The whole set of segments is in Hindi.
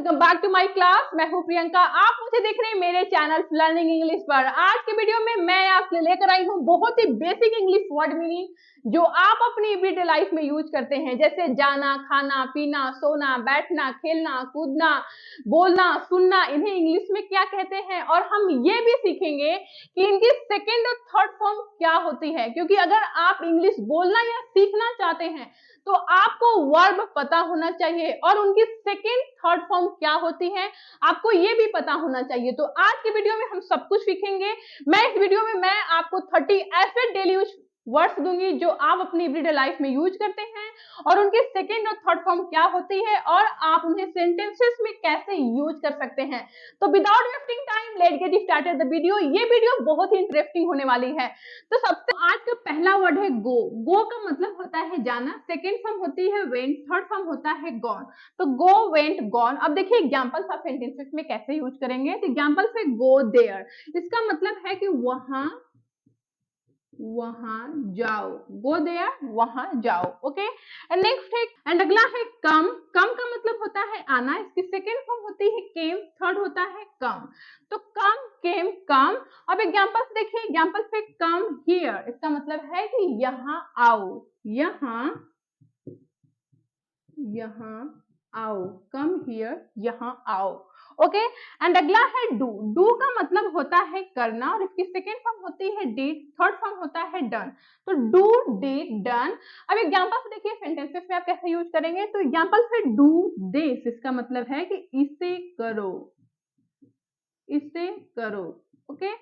Welcome back to my class. मैं हूं प्रियंका। आप मुझे देख रहे हैं मेरे चैनल लर्निंग इंग्लिश पर। आज के वीडियो में मैं आपके लिए लेकर आई हूं बहुत ही बेसिक इंग्लिश वर्ड मीनिंग जो आप अपनी एवरीडे लाइफ में यूज करते हैं, जैसे जाना, खाना, पीना, सोना, बैठना, खेलना, कूदना, बोलना, सुनना। इन्हें इंग्लिश में क्या कहते हैं और हम ये भी सीखेंगे कि इनकी सेकेंड और थर्ड फॉर्म क्या होती है, क्योंकि अगर आप इंग्लिश बोलना या सीखना चाहते हैं तो आपको वर्ब पता होना चाहिए और उनकी सेकेंड थर्ड फॉर्म क्या होती है आपको ये भी पता होना चाहिए। तो आज की वीडियो में हम सब कुछ सीखेंगे। इस वीडियो में मैं आपको 30 ऐसे डेली यूज वर्ड्स दूंगी जो आप अपनी एवरीडे लाइफ में यूज करते हैं और उनकी सेकेंड और थर्ड फॉर्म क्या होती है और आप उन्हें सेंटेंसेस में कैसे यूज कर सकते हैं। तो without wasting time let's get started the video. ये वीडियो बहुत ही इंटरेस्टिंग होने वाली है। तो सबसे आज का पहला वर्ड है गो। गो का मतलब होता है जाना, सेकेंड फॉर्म होती है वेंट, थर्ड फॉर्म होता है गॉन। तो गो, वेंट, गॉन। अब देखिए एग्जांपल्स आप सेंटेंसेस में कैसे यूज करेंगे। तो एग्जांपल्स है गो देयर, इसका मतलब है कि वहां जाओ। गो देयर, वहां जाओ। ओके। एंड नेक्स्ट है, एंड अगला है कम। कम का मतलब होता है आना, इसकी सेकेंड फॉर्म होती है केम, थर्ड होता है कम। तो कम, केम, कम। अब एग्जांपल्स देखिए, एग्जांपल्स है कम हियर, इसका मतलब है कि यहाँ आओ, यहाँ आओ। कम हियर, यहाँ आओ। ओके। एंड अगला है डू। डू का मतलब होता है करना और इसकी सेकेंड फॉर्म होती है डिड, थर्ड फॉर्म होता है डन। तो डू, डिड, डन। अब एग्जांपल्स देखिए सेंटेंसेस में आप कैसे यूज करेंगे। तो एग्जांपल्स है डू दिस, इसका मतलब है कि इसे करो, इसे करो। ओके।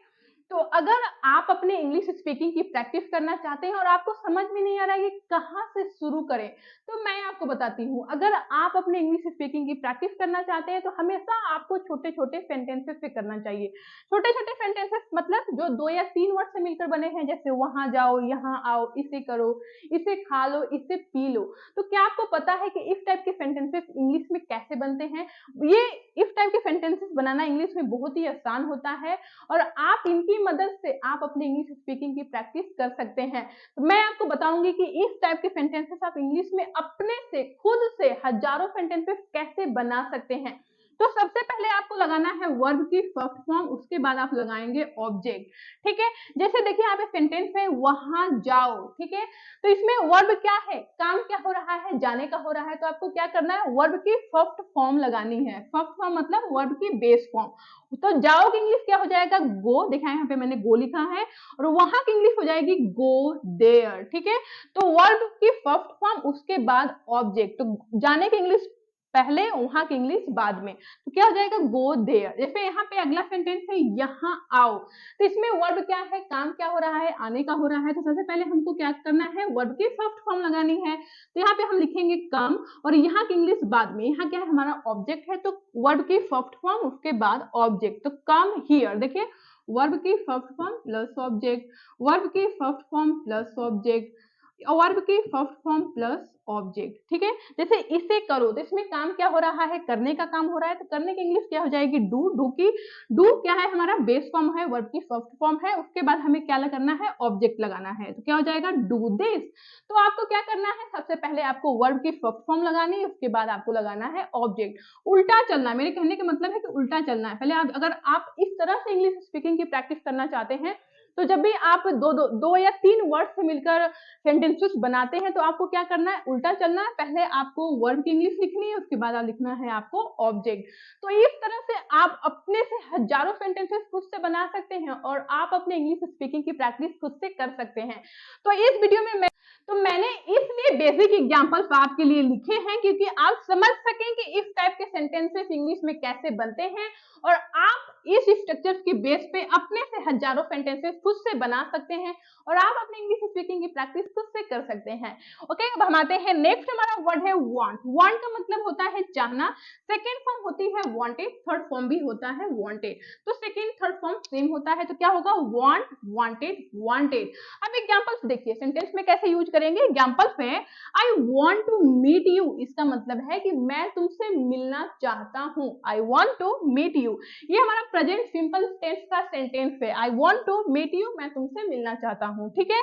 तो अगर आप अपने इंग्लिश स्पीकिंग की प्रैक्टिस करना चाहते हैं और आपको समझ में नहीं आ रहा है कि कहाँ से शुरू करें, तो मैं आपको बताती हूँ। अगर आप अपने इंग्लिश स्पीकिंग की प्रैक्टिस करना चाहते हैं तो हमेशा आपको छोटे छोटे सेंटेंसेस से करना चाहिए। छोटे छोटे सेंटेंसेस मतलब जो 2 या 3 वर्ड से मिलकर बने हैं, जैसे वहां जाओ, यहाँ आओ, इसे करो, इसे खा लो, इसे पी लो। तो क्या आपको पता है कि इस टाइप के सेंटेंसेस इंग्लिश में कैसे बनते हैं? ये इस टाइप के सेंटेंसेस बनाना इंग्लिश में बहुत ही आसान होता है और आप इनकी मदद से आप अपनी इंग्लिश स्पीकिंग की प्रैक्टिस कर सकते हैं। तो मैं आपको बताऊंगी कि इस टाइप के सेंटेंसेस आप इंग्लिश में अपने से खुद से हजारों सेंटेंसेस कैसे बना सकते हैं। तो सबसे पहले आपको लगाना है वर्ब की फर्स्ट फॉर्म, उसके बाद आप लगाएंगे ऑब्जेक्ट। ठीक है। जैसे देखिए यहाँ पे सेंटेंस है वहां जाओ। ठीक है। तो इसमें वर्ब क्या है, काम क्या हो रहा है, जाने का हो रहा है। तो आपको क्या करना है, वर्ब की फर्स्ट फॉर्म लगानी है। फर्स्ट फॉर्म मतलब वर्ब की बेस फॉर्म। तो जाओ की इंग्लिश क्या हो जाएगा, गो। देखा यहाँ पे मैंने गो लिखा है। और वहां की इंग्लिश हो जाएगी गो देयर। ठीक है। तो वर्ब की फर्स्ट फॉर्म, उसके बाद ऑब्जेक्ट। तो जाने की इंग्लिश पहले, वहां की इंग्लिश बाद में। तो क्या हो जाएगा, गो देयर। जैसे यहाँ पे अगला सेंटेंस है यहाँ आओ। तो इसमें वर्ब क्या है, काम क्या हो रहा है, आने का हो रहा है। तो सबसे पहले हमको क्या करना है, वर्ब की फर्स्ट फॉर्म लगानी है। तो यहाँ पे हम लिखेंगे कम और यहाँ की इंग्लिश बाद में। यहाँ क्या है, हमारा ऑब्जेक्ट है। तो वर्ब की फर्स्ट फॉर्म, उसके बाद ऑब्जेक्ट। तो कम हियर, देखिए वर्ब की first form plus object, verb की first form plus object, verb की फर्स्ट फॉर्म प्लस ऑब्जेक्ट। ठीक है। जैसे इसे करो, तो इसमें काम क्या हो रहा है, करने का काम हो रहा है। तो करने की इंग्लिश क्या हो जाएगी, डू। डू की, डू क्या है, हमारा बेस फॉर्म है, वर्ब की फर्स्ट फॉर्म है। उसके बाद हमें क्या करना है, ऑब्जेक्ट लगाना है। तो क्या हो जाएगा, डू दिस। तो आपको क्या करना है, सबसे पहले आपको वर्ब की फर्स्ट फॉर्म लगानी है, उसके बाद आपको लगाना है ऑब्जेक्ट। उल्टा चलना, मेरे कहने का मतलब है कि उल्टा चलना है। पहले अगर आप इस तरह से इंग्लिश स्पीकिंग की प्रैक्टिस करना चाहते हैं तो जब भी आप दो या 3 वर्ड से मिलकर सेंटेंसेस बनाते हैं तो आपको क्या करना है, उल्टा चलना है। पहले आपको वर्ब की इंग्लिश लिखनी है, उसके बाद लिखना है आपको ऑब्जेक्ट। तो इस तरह से आप अपने से हजारों सेंटेंसेस खुद से बना सकते हैं और आप अपने इंग्लिश स्पीकिंग की प्रैक्टिस खुद से कर सकते हैं। तो इस वीडियो में मैंने इसलिए बेसिक एग्जांपल्स आपके लिए लिखे हैं क्योंकि आप समझ सकें कि इस टाइप के सेंटेंसेस इंग्लिश में कैसे बनते हैं और आप इस स्ट्रक्चर के बेस पे अपने से हजारों सेंटेंसेस खुद से बना सकते हैं और आप अपनी इंग्लिश स्पीकिंग की प्रैक्टिस खुद से कर सकते हैं। ओके। अब हम आते हैं नेक्स्ट, हमारा वर्ड है वांट। वांट का मतलब होता है चाहना, सेकेंड फॉर्म होती है वांटेड, थर्ड फॉर्म भी होता है वांटेड। तो सेकेंड थर्ड फॉर्म सेम होता है। तो क्या होगा, वांट, वांटेड, वांटेड। अब एग्जांपल्स देखिए सेंटेंस में कैसे यूज करेंगे। एग्जांपल्स में I want to meet you, इसका मतलब है कि मैं तुमसे मिलना चाहता हूं। I want to meet you, ये हमारा प्रेजेंट सिंपल टेंस का सेंटेंस है। I want to meet you, मैं तुमसे मिलना चाहता हूं। ठीक है।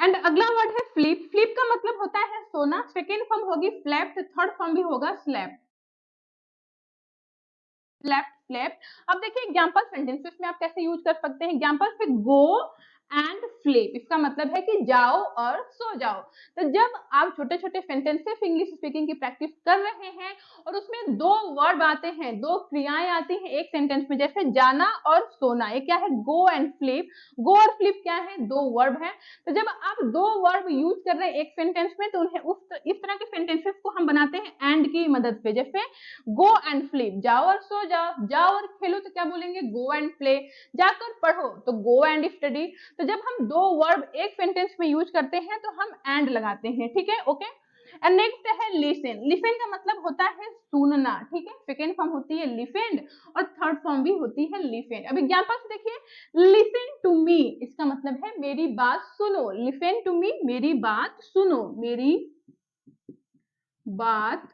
एंड अगला वर्ड है फ्लिप। फ्लिप का मतलब होता है सोना, सेकेंड फॉर्म होगी फ्लैप्ड, थर्ड फॉर्म भी होगा स्लैप। Left slept. अब देखिए एग्जांपल सेंटेंसेस में आप कैसे यूज कर सकते हैं। एग्जांपल से गो एंड स्लीप, इसका मतलब है कि जाओ और सो जाओ। तो जब आप छोटे छोटे सेंटेंसेस इंग्लिश स्पीकिंग की प्रैक्टिस कर रहे हैं और उसमें दो वर्ब आते हैं, दो क्रियाएं आती हैं एक सेंटेंस में, जैसे जाना और सोना, ये क्या है, गो एंड स्लीप। गो और स्लीप क्या है, दो वर्ब है। तो जब आप दो वर्ब यूज कर रहे हैं एक सेंटेंस में, तो उन्हें इस तरह के सेंटेंसेस को हम बनाते हैं एंड की मदद से। जैसे गो एंड स्लीप, जाओ और सो जाओ, जाओ और खेलो तो क्या बोलेंगे, गो एंड प्ले, जाकर पढ़ो तो गो एंड स्टडी। तो जब हम दो वर्ब एक सेंटेंस में यूज करते हैं तो हम एंड लगाते हैं, ठीक है, ओके। एंड नेक्स्ट है लिसन। लिसन का मतलब होता है सुनना, ठीक है। सेकेंड फॉर्म होती है लिसेंड और थर्ड फॉर्म भी होती है लिसेंड। अब एग्जांपल से देखिए, लिसन टू मी, इसका मतलब है मेरी बात सुनो। लिसन टू मी, मेरी बात सुनो, मेरी बात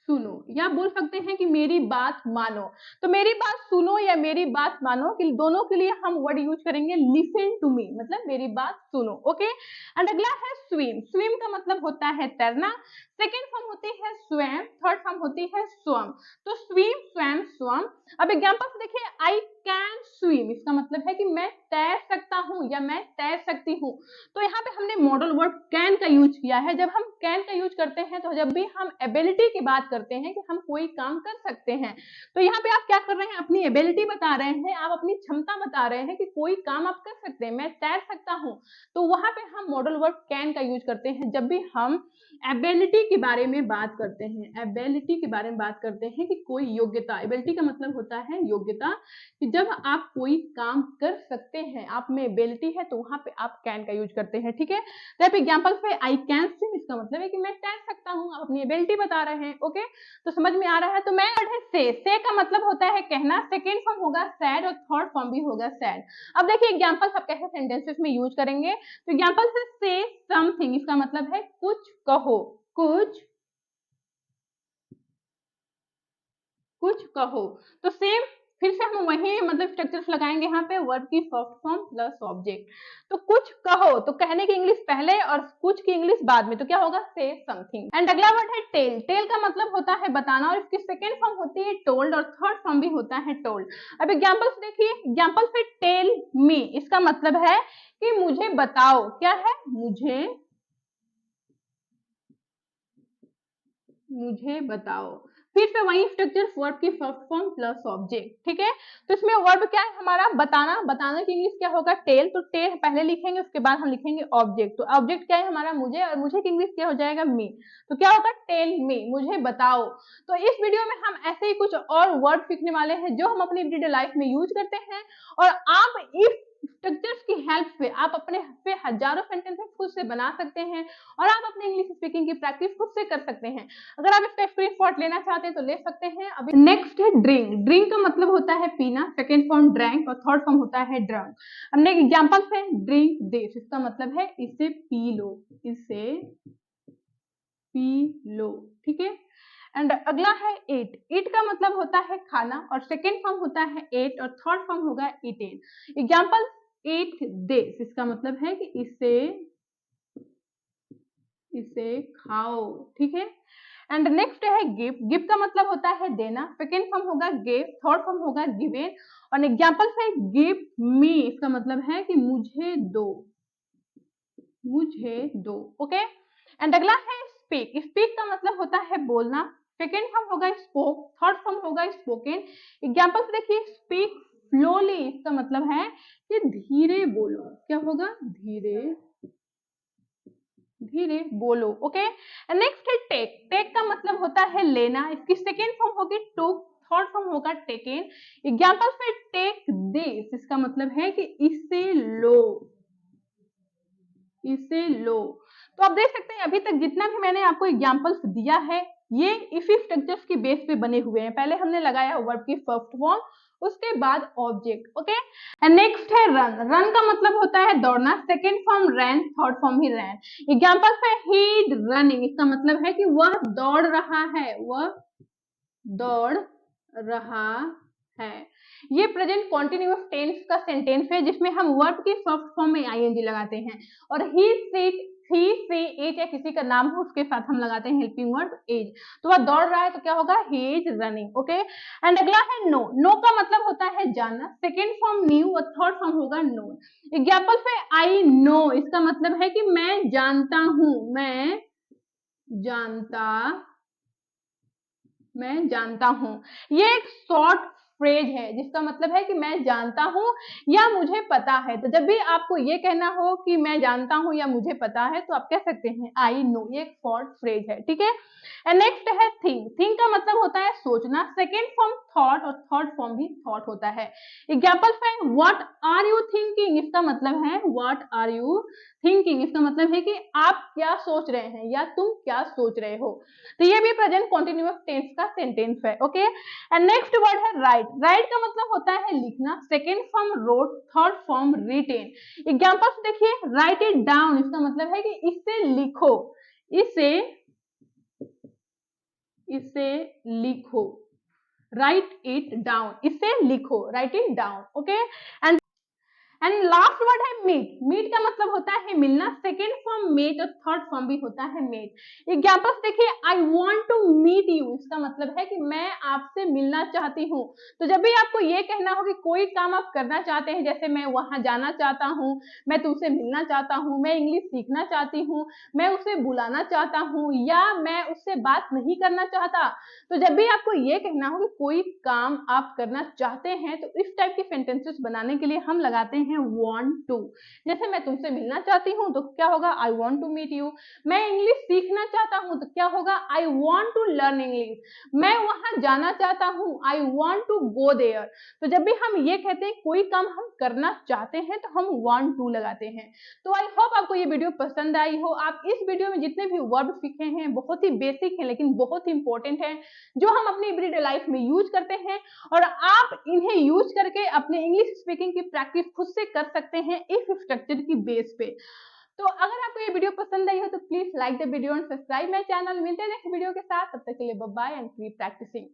सुनो, या बोल सकते हैं कि मेरी बात मानो। तो मेरी बात सुनो या मेरी बात मानो, कि दोनों के लिए हम वर्ड यूज करेंगे लिसन टू मी, मतलब मेरी बात सुनो, ओके। एंड अगला है स्विम। स्विम का मतलब होता है तैरना। सेकेंड फॉर्म होती है स्वयं, थर्ड फॉर्म होती है स्वम। तो स्विम, स्वयं, स्वम। अब एग्जांपल से देखिए, आई कैन स्विम, इसका मतलब है कि मैं तैर सकता हूं या मैं तैर सकती हूँ। तो यहाँ पे हमने मॉडल वर्ड कैन का यूज किया है। जब हम कैन का यूज करते हैं तो जब भी हम एबिलिटी की बात करते हैं कि हम कोई काम कर सकते हैं, तो यहाँ पे आप क्या कर रहे हैं, अपनी एबिलिटी बता रहे हैं, आप अपनी क्षमता बता रहे हैं कि कोई काम आप कर सकते हैं, मैं तैर सकता हूँ। तो वहां पे हम मॉडल वर्ड कैन का यूज करते हैं जब भी हम एबिलिटी के बारे में बात करते हैं। एबिलिटी के बारे में बात करते हैं कि कोई योग्यता, एबिलिटी का मतलब होता है योग्यता, कि जब आप कोई काम कर सकते हैं, आप में एबिलिटी है, तो वहां पे आप कैन का यूज करते हैं, ठीक है। तो एग्जांपल पे आई कैन स्विम, इसका मतलब है कि मैं तैर सकता हूं, आप अपनी एबिलिटी बता रहे हैं, ओके। तो समझ में आ रहा है। तो मैं से का मतलब होता है कहना, सेकेंड फॉर्म होगा सैड और थर्ड फॉर्म भी होगा सैड। अब देखिए एग्जांपल आप कैसे सेंटेंसेस में यूज करेंगे। तो एग्जांपल से समथिंग, इसका मतलब है कुछ कहो, कुछ कुछ कहो। तो सेम फिर से हम वही मतलब स्ट्रक्चर्स लगाएंगे यहाँ पे, वर्ब की फर्स्ट फॉर्म प्लस ऑब्जेक्ट। तो कुछ कहो, तो कहने की इंग्लिश पहले और कुछ की इंग्लिश बाद में, तो क्या होगा, से समथिंग। एंड अगला वर्ड है टेल। टेल का मतलब होता है बताना और इसकी सेकेंड फॉर्म होती है टोल्ड और थर्ड फॉर्म भी होता है टोल्ड। अब एग्जाम्पल्स देखिए, एग्जाम्पल से टेल मी, इसका मतलब है कि मुझे बताओ, क्या है, मुझे बताओ। फिर से वही स्ट्रक्चर, वर्ब की फर्स्ट फॉर्म प्लस ऑब्जेक्ट, ठीक है। तो इसमें वर्ब क्या है हमारा, बताना। बताना की इंग्लिश क्या होगा, टेल। तो टेल पहले लिखेंगे, उसके बाद हम लिखेंगे ऑब्जेक्ट। तो ऑब्जेक्ट क्या है हमारा, मुझे, और मुझे की इंग्लिश क्या हो जाएगा, मी। तो क्या होगा, टेल मी, मुझे बताओ। तो इस वीडियो में हम ऐसे ही कुछ और वर्ड सीखने वाले हैं जो हम अपनी एवरीडे लाइफ में यूज करते हैं, और आप इस स्ट्रक्चर्स की हेल्प से आप अपने पे हजारों सेंटेंसेस खुद से बना सकते हैं, और आप अपने इंग्लिश स्पीकिंग की प्रैक्टिस खुद से कर सकते हैं। अगर आप इसका स्क्रीनशॉट लेना चाहते हैं तो ले सकते हैं। अभी नेक्स्ट है ड्रिंक। ड्रिंक का मतलब होता है पीना, सेकेंड फॉर्म ड्रैंक और थर्ड फॉर्म होता है ड्रंक। हमने एग्जांपल है ड्रिंक दिस, इसका मतलब है इसे पी लो, इसे पी लो, ठीक है। एंड अगला है ईट। ईट का मतलब होता है खाना और सेकेंड फॉर्म होता है एट और थर्ड फॉर्म होगा ईटेन। एग्जांपल ईट दिस, इसका मतलब है कि इसे खाओ, ठीक है। एंड नेक्स्ट है गिव। गिव का मतलब होता है देना, सेकेंड फॉर्म होगा गिव, थर्ड फॉर्म होगा गिवेन। और एग्जांपल है गिव मी, इसका मतलब है कि मुझे दो, मुझे दो, ओके। एंड अगला है स्पीक। स्पीक का मतलब होता है बोलना, सेकेंड फॉर्म होगा स्पोक, थर्ड फॉर्म होगा स्पोकन। एग्जांपल देखिए, स्पीक स्लोली, इसका मतलब है कि धीरे बोलो, क्या होगा, धीरे धीरे बोलो, ओके। नेक्स्ट है टेक। टेक का मतलब होता है लेना, इसकी सेकेंड फॉर्म होगी टुक, थर्ड फॉर्म होगा टेकन। एग्जांपल है टेक दिस, इसका मतलब है कि इसे लो, इसे लो। तो आप देख सकते हैं अभी तक जितना भी मैंने आपको एग्जांपल्स दिया है, ये इसी स्ट्रक्चर्स के बेस पे बने हुए हैं। पहले हमने लगाया वर्ब की फर्स्ट फॉर्म, उसके बाद ऑब्जेक्ट, ओके। एंड नेक्स्ट है रन। रन का मतलब होता है दौड़ना, सेकेंड फॉर्म रैन, थर्ड फॉर्म ही रैन। एग्जांपल है ही रनिंग, इसका मतलब है कि वह दौड़ रहा है, वह दौड़ रहा है। ये प्रेजेंट कॉन्टिन्यूअस टेंस का सेंटेंस है जिसमें हम वर्ब की फर्स्ट फॉर्म में आईएनजी लगाते हैं। और ही सीट ही सी इट या किसी का नाम हो उसके साथ हम लगाते हैं हेल्पिंग वर्ड इज। तो वह दौड़ रहा है तो क्या होगा, he is running. Okay, and अगला है नो। नो का मतलब होता है जानना, सेकेंड फॉर्म न्यू और थर्ड फॉर्म होगा नोन। एग्जाम्पल पे आई नो, इसका मतलब है कि मैं जानता हूं, मैं जानता हूं। ये एक शॉर्ट फ्रेज है जिसका मतलब है कि मैं जानता हूं या मुझे पता है। तो जब भी आपको ये कहना हो कि मैं जानता हूं या मुझे पता है तो आप कह सकते हैं आई नो। ये एक शॉर्ट फ्रेज है, ठीक है। एंड नेक्स्ट है थिंक। थिंक का मतलब होता है सोचना, सेकेंड फॉर्म थॉट और थर्ड फॉर्म भी थॉट होता है। एग्जाम्पल है व्हाट आर यू थिंकिंग, इसका मतलब है व्हाट आर यू थिंकिंग, इसका मतलब है कि आप क्या सोच रहे हैं या तुम क्या सोच रहे हो। तो ये भी प्रेजेंट कंटिन्यूअस टेंस का सेंटेंस है। ओके, एंड नेक्स्ट वर्ड है राइट। राइट का मतलब होता है लिखना, second form wrote, third form written. Examples देखिए, राइट इट डाउन, इसका मतलब है कि इसे लिखो, इसे लिखो। राइट इट डाउन, इसे लिखो, right it down. Okay, and last word है मीट। मीट का मतलब होता है मिलना, सेकेंड फॉर्म मेट और थर्ड फॉर्म भी होता है मेट। एग्जाम्पल्स देखिए, I want to meet you, इसका मतलब है कि मैं आपसे मिलना चाहती हूँ। तो जब भी आपको ये कहना हो कि कोई काम आप करना चाहते हैं, जैसे मैं वहां जाना चाहता हूँ, मैं तुमसे मिलना चाहता हूँ, मैं इंग्लिश सीखना चाहती हूँ, मैं उसे बुलाना चाहता हूँ या मैं उससे बात नहीं करना चाहता, तो जब भी आपको ये कहना हो कि कोई काम आप करना चाहते हैं तो इस टाइप के सेंटेंसेस बनाने के लिए हम लगाते हैं want to। जैसे मैं तुमसे मिलना चाहती हूँ तो क्या होगा, I want to meet you। मैं इंग्लिश सीखना चाहता हूँ तो क्या होगा, I want to learn English। मैं वहां जाना चाहता हूँ, I want to go there। तो जब भी हम ये कहते हैं कोई काम हम करना चाहते हैं तो हम want to लगाते हैं। तो आई होप आपको ये वीडियो पसंद आई हो। आप इस वीडियो में जितने भी वर्ड सीखे हैं बहुत ही बेसिक हैं लेकिन बहुत ही इंपॉर्टेंट है, जो हम अपनी एवरीडे लाइफ में यूज करते हैं और आप इन्हें यूज करके अपने इंग्लिश स्पीकिंग की प्रैक्टिस खुद से कर सकते हैं इफ स्ट्रक्चर की बेस पे। तो अगर आपको ये वीडियो पसंद आई हो तो please like the video and subscribe my channel. मिलते हैं नेक्स्ट वीडियो के साथ, तब तक के लिए bye bye and keep practising.